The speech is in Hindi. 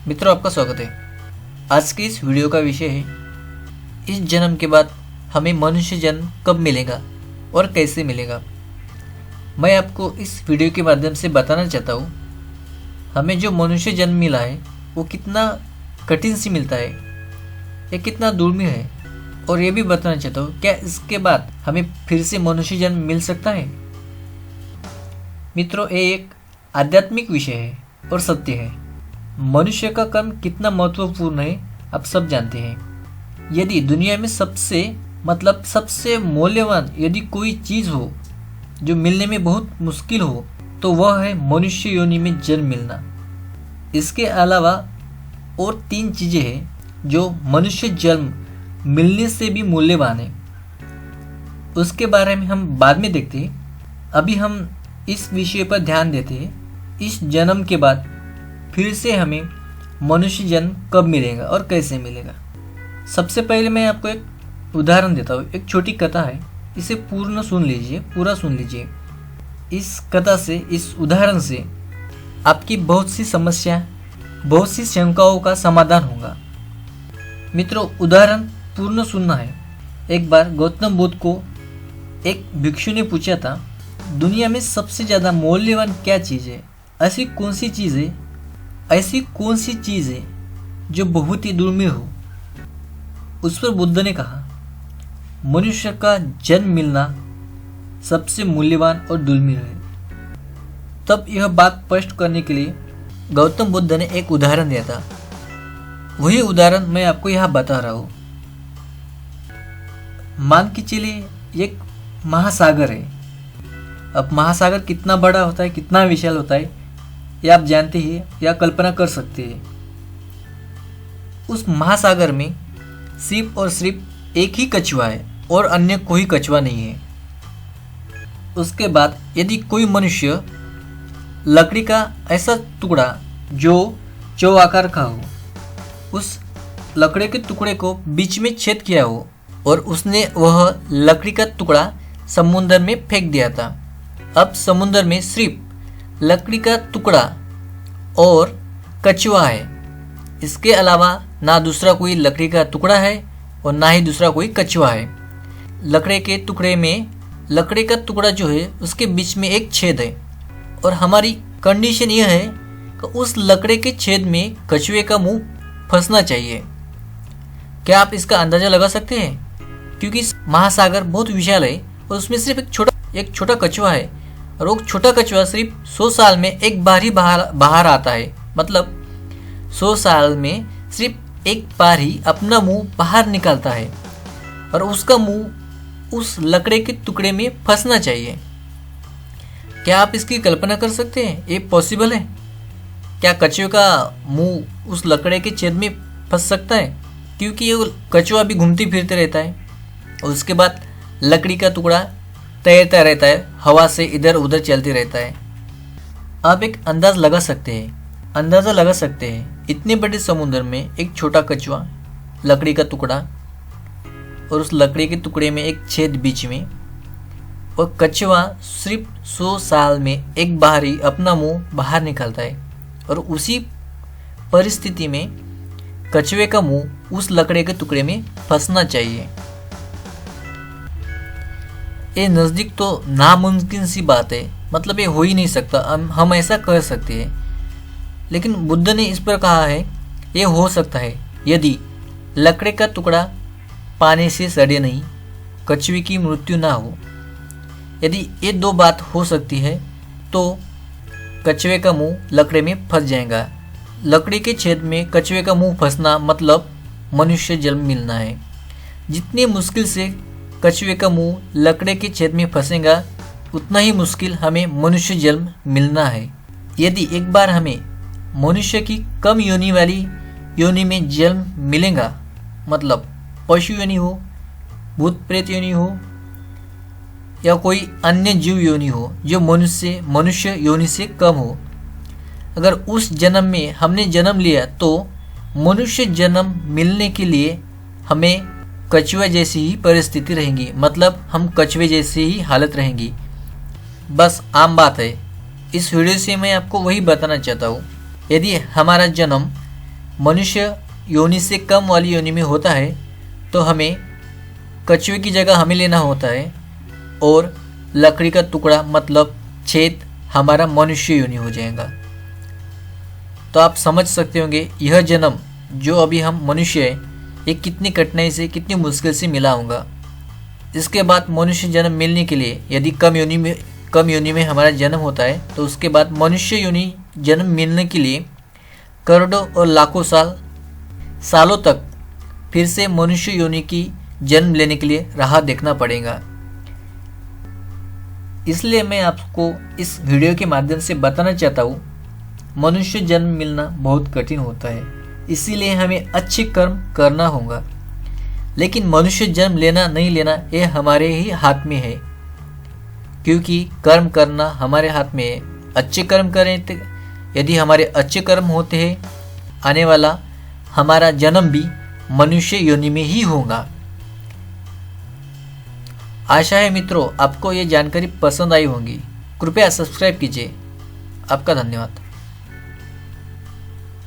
मित्रों, आपका स्वागत है। आज की इस वीडियो का विषय है इस जन्म के बाद हमें मनुष्य जन्म कब मिलेगा और कैसे मिलेगा। मैं आपको इस वीडियो के माध्यम से बताना चाहता हूँ हमें जो मनुष्य जन्म मिला है वो कितना कठिन से मिलता है, ये कितना दुर्मिळ है, और ये भी बताना चाहता हूँ क्या इसके बाद हमें फिर से मनुष्य जन्म मिल सकता है। मित्रों, ये एक आध्यात्मिक विषय है और सत्य है। मनुष्य का कर्म कितना महत्वपूर्ण है आप सब जानते हैं। यदि दुनिया में सबसे मूल्यवान यदि कोई चीज़ हो जो मिलने में बहुत मुश्किल हो तो वह है मनुष्य योनि में जन्म मिलना। इसके अलावा और 3 चीज़ें हैं जो मनुष्य जन्म मिलने से भी मूल्यवान है। उसके बारे में हम बाद में देखते हैं। अभी हम इस विषय पर ध्यान देते हैं इस जन्म के बाद फिर से हमें मनुष्य जन्म कब मिलेगा और कैसे मिलेगा। सबसे पहले मैं आपको एक उदाहरण देता हूँ। एक छोटी कथा है, इसे पूरा सुन लीजिए। इस कथा से, इस उदाहरण से आपकी बहुत सी समस्या, बहुत सी शंकाओं का समाधान होगा। मित्रों, उदाहरण पूर्ण सुनना है। एक बार गौतम बुद्ध को एक भिक्षु ने पूछा था, दुनिया में सबसे ज़्यादा मूल्यवान क्या चीज़ है? ऐसी कौन सी चीज़ है जो बहुत ही दुर्मिळ हो? उस पर बुद्ध ने कहा, मनुष्य का जन्म मिलना सबसे मूल्यवान और दुर्मिळ है। तब यह बात स्पष्ट करने के लिए गौतम बुद्ध ने एक उदाहरण दिया था। वही उदाहरण मैं आपको यहाँ बता रहा हूँ। मान के चलिए एक महासागर है। अब महासागर कितना बड़ा होता है, कितना विशाल होता है, ये आप जानते हैं या कल्पना कर सकते हैं। उस महासागर में सिर्फ और सिर्फ एक ही कछुआ है और अन्य कोई कछुआ नहीं है। उसके बाद यदि कोई मनुष्य लकड़ी का ऐसा टुकड़ा जो चौआकार का हो, उस लकड़ी के टुकड़े को बीच में छेद किया हो और उसने वह लकड़ी का टुकड़ा समुद्र में फेंक दिया था। अब समुद्र में सिर्फ लकड़ी का टुकड़ा और कछुआ है। इसके अलावा ना दूसरा कोई लकड़ी का टुकड़ा है और ना ही दूसरा कोई कछुआ है। लकड़ी के टुकड़े में लकड़ी का टुकड़ा जो है उसके बीच में एक छेद है और हमारी कंडीशन यह है कि उस लकड़ी के छेद में कछुए का मुंह फंसना चाहिए। क्या आप इसका अंदाज़ा लगा सकते हैं? क्योंकि इस महासागर बहुत विशाल है और उसमें सिर्फ एक छोटा कछुआ है और वो छोटा कछुआ सिर्फ 100 साल में एक बार ही बाहर आता है। मतलब 100 साल में सिर्फ एक बार ही अपना मुंह बाहर निकालता है और उसका मुंह उस लकड़े के टुकड़े में फंसना चाहिए। क्या आप इसकी कल्पना कर सकते हैं? ये पॉसिबल है? क्या कछुए का मुंह उस लकड़े के छेद में फंस सकता है? क्योंकि ये कछुआ भी घूमते फिरते रहता है और उसके बाद लकड़ी का टुकड़ा तैरता रहता है, हवा से इधर उधर चलते रहता है। आप एक अंदाज़ा लगा सकते हैं इतने बड़े समुद्र में एक छोटा कछुआ, लकड़ी का टुकड़ा और उस लकड़ी के टुकड़े में एक छेद बीच में, और कछुआ सिर्फ 100 साल में एक बार ही अपना मुंह बाहर निकालता है और उसी परिस्थिति में कछुए का मुंह उस लकड़ी के टुकड़े में फंसना चाहिए। ये नज़दीक तो नामुमकिन सी बात है। मतलब ये हो ही नहीं सकता, हम ऐसा कह सकते हैं। लेकिन बुद्ध ने इस पर कहा है ये हो सकता है यदि लकड़ी का टुकड़ा पानी से सड़े नहीं, कछुए की मृत्यु ना हो। यदि ये 2 बात हो सकती है तो कछुए का मुंह लकड़ी में फंस जाएगा। लकड़ी के छेद में कछुए का मुंह फंसना मतलब मनुष्य जन्म मिलना है। जितनी मुश्किल से कछुए का मुंह लकड़े के छेद में फंसेगा उतना ही मुश्किल हमें मनुष्य जन्म मिलना है। यदि एक बार हमें मनुष्य की कम योनि वाली योनि में जन्म मिलेगा, मतलब पशु योनि हो, भूत प्रेत योनि हो या कोई अन्य जीव योनि हो जो मनुष्य योनि से कम हो, अगर उस जन्म में हमने जन्म लिया तो मनुष्य जन्म मिलने के लिए हमें कछुआ जैसी ही परिस्थिति रहेंगी। मतलब हम कछुए जैसी ही हालत रहेंगी। बस आम बात है। इस वीडियो से मैं आपको वही बताना चाहता हूँ। यदि हमारा जन्म मनुष्य योनि से कम वाली योनि में होता है तो हमें कछुए की जगह हमें लेना होता है और लकड़ी का टुकड़ा मतलब छेद हमारा मनुष्य योनि हो जाएगा। तो आप समझ सकते होंगे यह जन्म जो अभी हम मनुष्य है ये कितनी कठिनाई से कितनी मुश्किल से मिला होगा। इसके बाद मनुष्य जन्म मिलने के लिए यदि कम योनि में हमारा जन्म होता है तो उसके बाद मनुष्य योनि जन्म मिलने के लिए करोड़ों और लाखों सालों तक फिर से मनुष्य योनि की जन्म लेने के लिए राह देखना पड़ेगा। इसलिए मैं आपको इस वीडियो के माध्यम से बताना चाहता हूँ मनुष्य जन्म मिलना बहुत कठिन होता है, इसीलिए हमें अच्छे कर्म करना होगा। लेकिन मनुष्य जन्म लेना नहीं लेना ये हमारे ही हाथ में है, क्योंकि कर्म करना हमारे हाथ में है। अच्छे कर्म करें तो यदि हमारे अच्छे कर्म होते हैं आने वाला हमारा जन्म भी मनुष्य योनि में ही होगा। आशा है मित्रों आपको ये जानकारी पसंद आई होगी। कृपया सब्सक्राइब कीजिए। आपका धन्यवाद।